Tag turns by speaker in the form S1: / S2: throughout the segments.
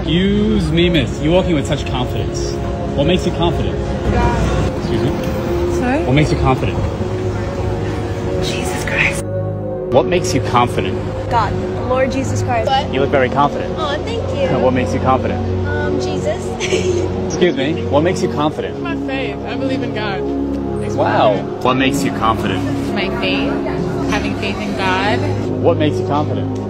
S1: Excuse me, miss. You're walking with such confidence. What makes you confident?
S2: God.
S1: Excuse me?
S2: Sorry?
S1: What makes you confident?
S2: Jesus Christ.
S1: What makes you confident?
S3: God, Lord Jesus Christ.
S2: What?
S1: You look very confident.
S3: Oh, thank you.
S1: What makes you confident?
S3: Jesus.
S1: Excuse me. What makes you confident?
S2: My faith. I believe in God.
S1: Wow. What makes you confident?
S2: My faith. Having faith in God.
S1: What makes you confident?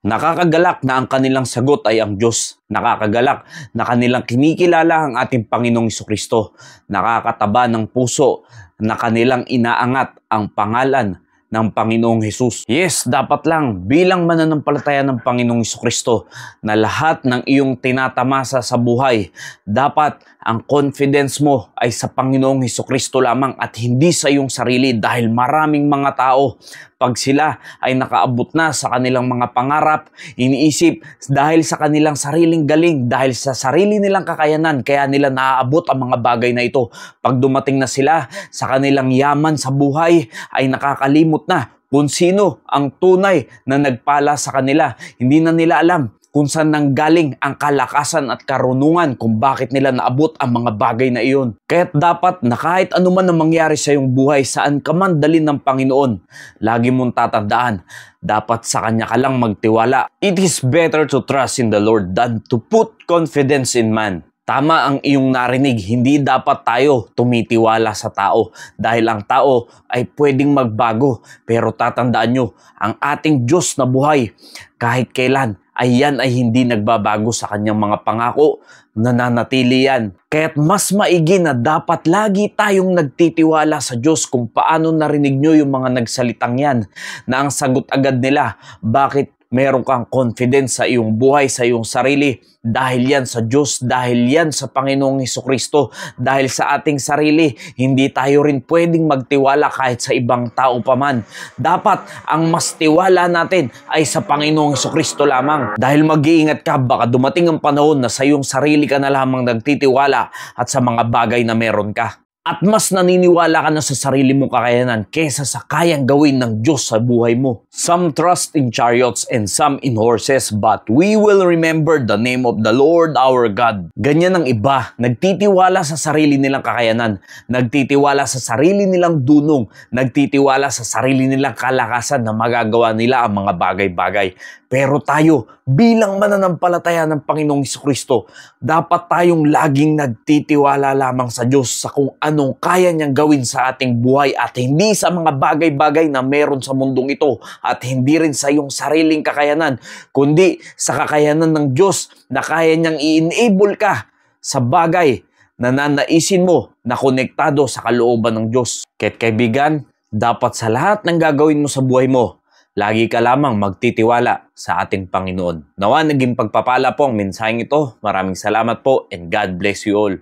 S4: Nakakagalak na ang kanilang sagot ay ang Diyos. Nakakagalak na kanilang kinikilala ang ating Panginoong Jesucristo. Nakakataba ng puso na kanilang inaangat ang pangalan ng Panginoong Jesus. Yes, dapat lang bilang mananampalataya ng Panginoong Jesucristo na lahat ng iyong tinatamasa sa buhay, dapat ang confidence mo ay sa Panginoong Jesucristo lamang at hindi sa iyong sarili dahil maraming mga tao, pag sila ay nakaabot na sa kanilang mga pangarap, iniisip dahil sa kanilang sariling galing, dahil sa sarili nilang kakayanan, kaya nila naaabot ang mga bagay na ito. Pag dumating na sila sa kanilang yaman sa buhay, ay nakakalimot na kung sino ang tunay na nagpala sa kanila. Hindi na nila alam kung saan nanggaling ang kalakasan at karunungan kung bakit nila naabot ang mga bagay na iyon. Kaya't dapat na kahit anuman ang mangyari sa iyong buhay, saan ka man dalhin ng Panginoon, lagi mong tatandaan, dapat sa Kanya ka lang magtiwala. It is better to trust in the Lord than to put confidence in man. Tama ang iyong narinig, hindi dapat tayo tumitiwala sa tao dahil ang tao ay pwedeng magbago. Pero tatandaan nyo, ang ating Diyos na buhay, kahit kailan, ay yan ay hindi nagbabago sa kanyang mga pangako, nananatili yan. Kaya't mas maigi na dapat lagi tayong nagtitiwala sa Diyos kung paano narinig nyo yung mga nagsalitang yan, na ang sagot agad nila, bakit meron kang confidence sa iyong buhay, sa iyong sarili, dahil yan sa Diyos, dahil yan sa Panginoong Jesucristo, dahil sa ating sarili, hindi tayo rin pwedeng magtiwala kahit sa ibang tao pa man. Dapat ang mas tiwala natin ay sa Panginoong Jesucristo lamang. Dahil mag-iingat ka, baka dumating ang panahon na sa iyong sarili ka na lamang nagtitiwala at sa mga bagay na meron ka. At mas naniniwala ka na sa sarili mong kakayanan kesa sa kayang gawin ng Diyos sa buhay mo. Some trust in chariots and some in horses, but we will remember the name of the Lord our God. Ganyan ang iba, nagtitiwala sa sarili nilang kakayanan, nagtitiwala sa sarili nilang dunong, nagtitiwala sa sarili nilang kalakasan na magagawa nila ang mga bagay-bagay. Pero tayo, bilang mananampalataya ng Panginoong Jesucristo, dapat tayong laging nagtitiwala lamang sa Diyos sa kung anong kaya niyang gawin sa ating buhay at hindi sa mga bagay-bagay na meron sa mundong ito at hindi rin sa iyong sariling kakayanan, kundi sa kakayanan ng Diyos na kaya niyang i-enable ka sa bagay na nanaisin mo na konektado sa kalooban ng Diyos. Kaya't kaibigan, dapat sa lahat ng gagawin mo sa buhay mo, lagi ka lamang magtitiwala sa ating Panginoon. Nawa naging pagpapala po ang mensaheng ito. Maraming salamat po and God bless you all.